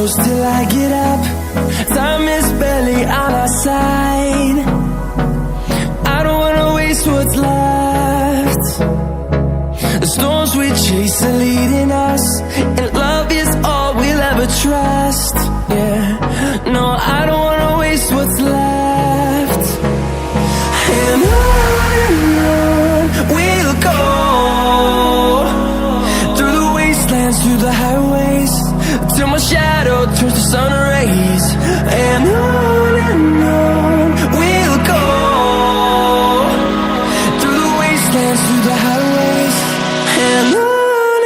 close till I get up. Time is barely on our side. I don't wanna waste what's left. The storms we chase are leading us, and love is all we'll ever trust. Yeah, no, I don't wanna waste what's left. And on we'll go, through the wastelands, through the highways, till my shadow turns to sun rays. And on we'll go, through the wastelands, through the highways, and on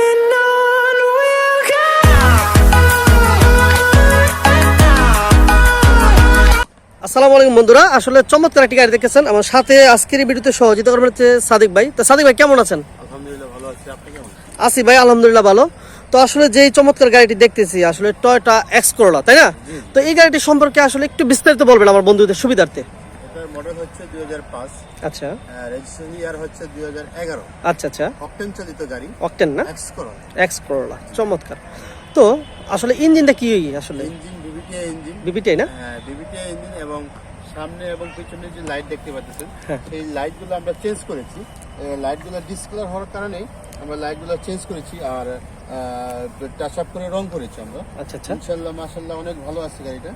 we'll go. আসসালামু আলাইকুম বন্ধুরা, আসলে চমৎকার একটি গাড়ি দেখেছেন। আমার সাথে আজকের এই ভিডিওতে সহযোগিতা করবেন হচ্ছে সাদিক ভাই। তো সাদিক ভাই কেমন আছেন? আলহামদুলিল্লাহ ভালো আছি, আপনি কেমন? আছি ভাই, আলহামদুলিল্লাহ ভালো। তো আসলে যেই চমৎকার গাড়িটি দেখতেছি আসলে টয়োটা এক্স করোলা, তাই না? তো এই গাড়িটি সম্পর্কে আসলে একটু বিস্তারিত বলবেন আমার বন্ধুদের সুবিধার্থে। এটার মডেল হচ্ছে 2005, আচ্ছা, রেজিস্ট্রেশন ইয়ার হচ্ছে 2011। আচ্ছা আচ্ছা, অকটেন চালিত গাড়ি, অকটেন না, এক্স করোলা। এক্স করোলা চমৎকার। তো আসলে ইঞ্জিনটা কি আসলে? Engine বিবিটিআই engine. বিবিটিআই না? হ্যাঁ, বিবিটিআই ইঞ্জিন, এবং সামনে এবং পিছনে যে লাইট দেখতে পাচ্ছেন হ্যাঁ, এই লাইটগুলো আমরা চেঞ্জ করেছি। লাইটগুলো ডিসকালার হওয়ার কারণে আমরা লাইটগুলো চেঞ্জ করেছি, আর টাচ আপ করে রং করেছি আমরা। আচ্ছা আচ্ছা, ইনশাআল্লাহ মাশাআল্লাহ অনেক ভালো আছে গাড়িটা।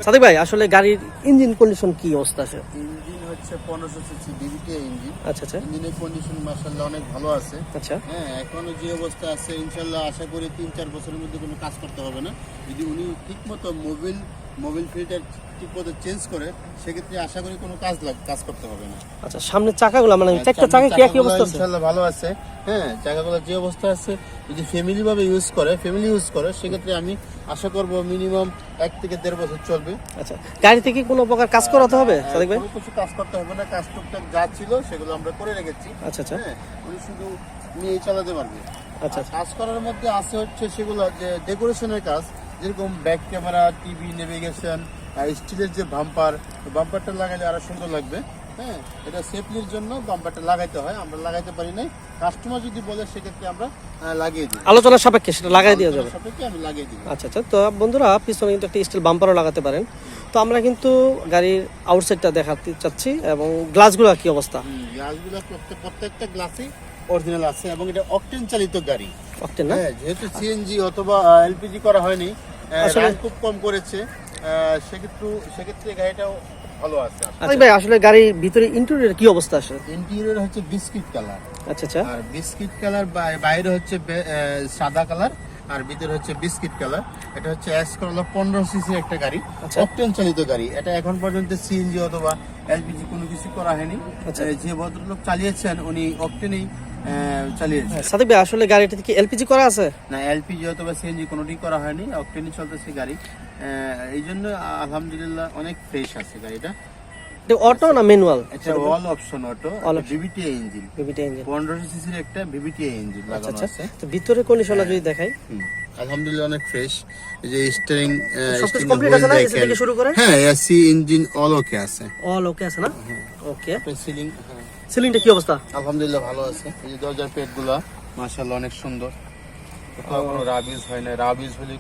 সাদিক ভাই আসলে গাড়ির ইঞ্জিন কন্ডিশন কি অবস্থা আছে? ইঞ্জিন হচ্ছে 1500 সিসি বিবিটিআই ইঞ্জিন। আচ্ছা আচ্ছা, ইঞ্জিনের কন্ডিশন মাশাআল্লাহ অনেক ভালো আছে। আচ্ছা, হ্যাঁ, এখনো যে অবস্থা আছে ইনশাআল্লাহ আশা করি 3-4 বছরের মধ্যে কোনো কাজ করতে হবে না। যদি উনি ঠিকমতো মোবিল ফিল্টার ঠিকমতো চেঞ্জ করে সেক্ষেত্রে আশা করি কোনো কাজ করতে হবে না। আচ্ছা, সামনের চাকাগুলো মানে চারটা চাকা কি অবস্থা আছে? ইনশাআল্লাহ ভালো আছে। হ্যাঁ, চাকাগুলো যে অবস্থা আছে, যদি ফ্যামিলি ইউজ করে সেক্ষেত্রে আমি আশা করব মিনিমাম 1 থেকে 1.5 বছর চলবে। আচ্ছা, গাড়িতে কি কোনো প্রকার কাজ করাতে হবে সাদিক ভাই? কোনো কিছু কাজ করতে হবে না, কাজ টুকটাক যা ছিল সেগুলো আমরা করে রেখেছি। আচ্ছা আচ্ছা, হ্যাঁ, উনি শুধু নিয়ে চালাতে পারবে। আচ্ছা, কাজ করার মধ্যে আছে হচ্ছে সেগুলো যে ডেকোরেশনের কাজ, যেরকম ব্যাক ক্যামেরা, টিভি, নেভিগেশন, স্টিলের যে বাম্পারটা লাগালে আরো সুন্দর লাগবে। হ্যাঁ, এটা সেফটির জন্য বাম্পারটা লাগাইতে হয়, আমরা লাগাইতে পারি নাই। কাস্টমার যদি বলে সেক্ষেত্রে আমরা লাগিয়ে দিই, আলোচনার সাপেক্ষে সেটা লাগাই দেওয়া যাবে। সাপেক্ষে আমি লাগিয়ে দিই। আচ্ছা আচ্ছা, তো বন্ধুরা পিছনে কিন্তু একটা স্টিল বাম্পারও লাগাতে পারেন। তো আমরা কিন্তু গাড়ির আউটসাইডটা দেখাতে চাচ্ছি, এবং গ্লাসগুলো কি অবস্থা? গ্লাসগুলো প্রত্যেকটা গ্লাসই অরিজিনাল আছে, এবং এটা অকটেন চালিত গাড়ি। অকটেন না? হ্যাঁ, যেহেতু সিএনজি অথবা এলপিজি করা হয়নি, রান খুব কম করেছে, সেক্ষেত্রে গাড়িটাও ভালো আছে। আচ্ছা ভাই, আসলে গাড়ির ভিতরে ইন্টেরিয়র কি অবস্থা আছে? ইন্টেরিয়র হচ্ছে বিস্কিট কালার। আচ্ছা আচ্ছা, আর বিস্কিট কালার, বাইরে হচ্ছে সাদা কালার, আর ভিতরে হচ্ছে বিস্কিট কালার। এটা হচ্ছে এক্স করোলা 15 সিসির একটা গাড়ি, অকটেন চালিত গাড়ি। এটা এখন পর্যন্ত সিএনজি অথবা এলপিজি কোনো কিছু করা হয়নি। যে ভদ্রলোক চালিয়েছেন উনি অকটেনেই চালিয়েছেন। সাদিক ভাই আসলে গাড়িটাতে কি এলপিজি করা আছে? না, এলপিজি অথবা সিএনজি কোনোটি করা হয়নি, অকটেনই চলতেছে গাড়ি। এই জন্য আলহামদুলিল্লাহ অনেক ফ্রেশ আছে গাড়িটা। এটা অটো না ম্যানুয়াল? এটা অল অপশন অটো, বিবিটিআই ইঞ্জিন। 15 সিসির একটা বিবিটিআই ইঞ্জিন লাগানো আছে। তো ভিতরে কন্ডিশনটা যদি দেখাই, আলহামদুলিল্লাহ অনেক ফ্রেশ। এই যে স্টিয়ারিং সবকিছু কমপ্লিট আছে না এসে থেকে শুরু করে? হ্যাঁ, এসি ইঞ্জিন অল ওকে আছে। অল ওকে আছে না? ওকে। সিলিংটা কি অবস্থা? আলহামদুলিল্লাহ ভালো আছে। এই যে দরজার পেটগুলো মাশাআল্লাহ অনেক সুন্দর, কোথাও কোনো রাবিজ হয় না। রাবিজ হলে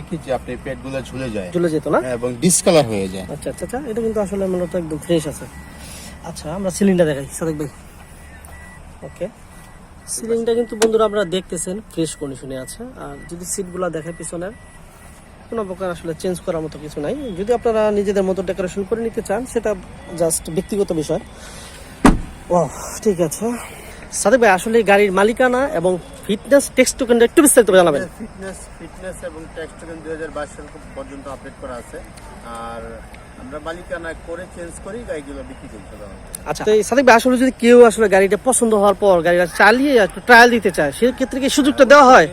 কি যে আপনি পেটগুলো ঝুলে যেত না, এবং ডিসকালার হয়ে যায়। আচ্ছা আচ্ছা, এটা কিন্তু আসলে মূলত একদম ফ্রেশ আছে। আচ্ছা, আমরা সিলিংটা দেখাই সাদিক ভাই। ওকে, সিলিংটা কিন্তু বন্ধুরা আপনারা দেখতেছেন ফ্রেশ কন্ডিশনে আছে। আর যদি সিটগুলো দেখাই পিছনের, কোনো প্রকার আসলে চেঞ্জ করার মতো কিছু নাই। যদি আপনারা নিজেদের মতো ডেকোরেশন করে নিতে চান সেটা জাস্ট ব্যক্তিগত বিষয়। ও ঠিক আছে সাদিক ভাই, আসলে গাড়ির মালিকানা এবং ফিটনেস টেক্সট টোকেন একটু বিস্তারিত জানাবেন। ফিটনেস এবং টেক্সট টোকেন 2022 সাল পর্যন্ত আপডেট করা আছে, আর আমরা মালিকানা করে চেঞ্জ করি গাড়িগুলো বিক্রি করতে হবে। আচ্ছা, তো সাদিক ভাই আসলে যদি কেউ আসলে গাড়িটা পছন্দ হওয়ার পর গাড়িটা চালিয়ে একটু ট্রায়াল দিতে চায়, সেই ক্ষেত্রে কি সুযোগটা দেওয়া হয়?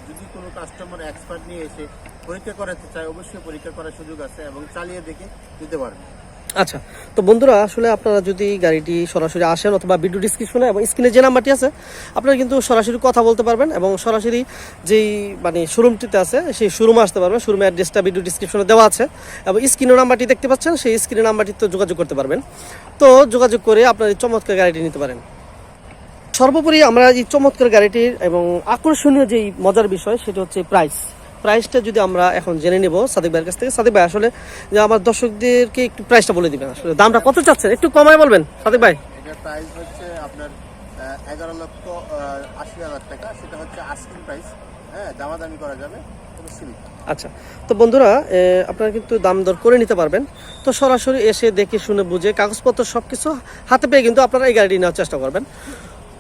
যদি কোনো কাস্টমার এক্সপার্ট নিয়ে এসে পরীক্ষা করাতে চায়, অবশ্যই পরীক্ষা করার সুযোগ আছে, এবং চালিয়ে দেখে দিতে পারবে। আচ্ছা, তো বন্ধুরা আসলে আপনারা যদি গাড়িটি সরাসরি আসেন অথবা ভিডিও ডিসক্রিপশনে এবং স্ক্রিনে যে নাম্বারটি আছে আপনারা কিন্তু সরাসরি কথা বলতে পারবেন, এবং সরাসরি যেই মানে শোরুমটিতে আছে সেই শোরুমে আসতে পারবেন। শোরুমের অ্যাড্রেসটা ভিডিও ডিসক্রিপশনে দেওয়া আছে, এবং স্ক্রিনের নাম্বারটি দেখতে পাচ্ছেন, সেই স্ক্রিনের নাম্বারটিতে যোগাযোগ করতে পারবেন। তো যোগাযোগ করে আপনার এই চমৎকার গাড়িটি নিতে পারেন। সর্বোপরি আমরা এই চমৎকার গাড়িটির এবং আকর্ষণীয় যেই মজার বিষয় সেটা হচ্ছে প্রাইস। প্রাইসটা যদি আমরা এখন জেনে নেব সাদিক ভাইয়ের কাছ থেকে। সাদিক ভাই আসলে যে আমার দর্শকদেরকে একটু প্রাইসটা বলে দিবেন, আসলে দামটা কত চাচ্ছেন একটু কমায় বলবেন সাদিক ভাই। এটার প্রাইস হচ্ছে আপনার 11,80,000 টাকা, সেটা হচ্ছে আস্কিং প্রাইস। হ্যাঁ, দামাদামি করা যাবে। আচ্ছা, তো বন্ধুরা আপনারা কিন্তু দাম দর করে নিতে পারবেন। তো সরাসরি এসে দেখে শুনে বুঝে কাগজপত্র সব কিছু হাতে পেয়ে কিন্তু আপনারা এই গাড়িটি নেওয়ার চেষ্টা করবেন।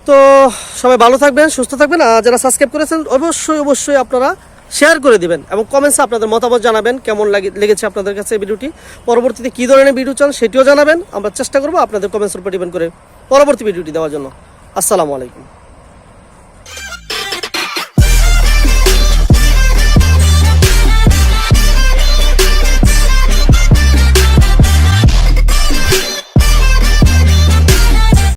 তো সবাই ভালো থাকবেন, সুস্থ থাকবেন। আর যারা সাবস্ক্রাইব করেছেন অবশ্যই আপনারা শেয়ার করে দিবেন এবং কমেন্টসে আপনাদের মতামত জানাবেন, কেমন লেগেছে আপনাদের কাছে এই ভিডিওটি। পরবর্তীতে কী ধরনের ভিডিও চান সেটিও জানাবেন, আমরা চেষ্টা করবো আপনাদের কমেন্টসের উপর ডিপেন্ড করে পরবর্তী ভিডিওটি দেওয়ার জন্য। আসসালামু আলাইকুম।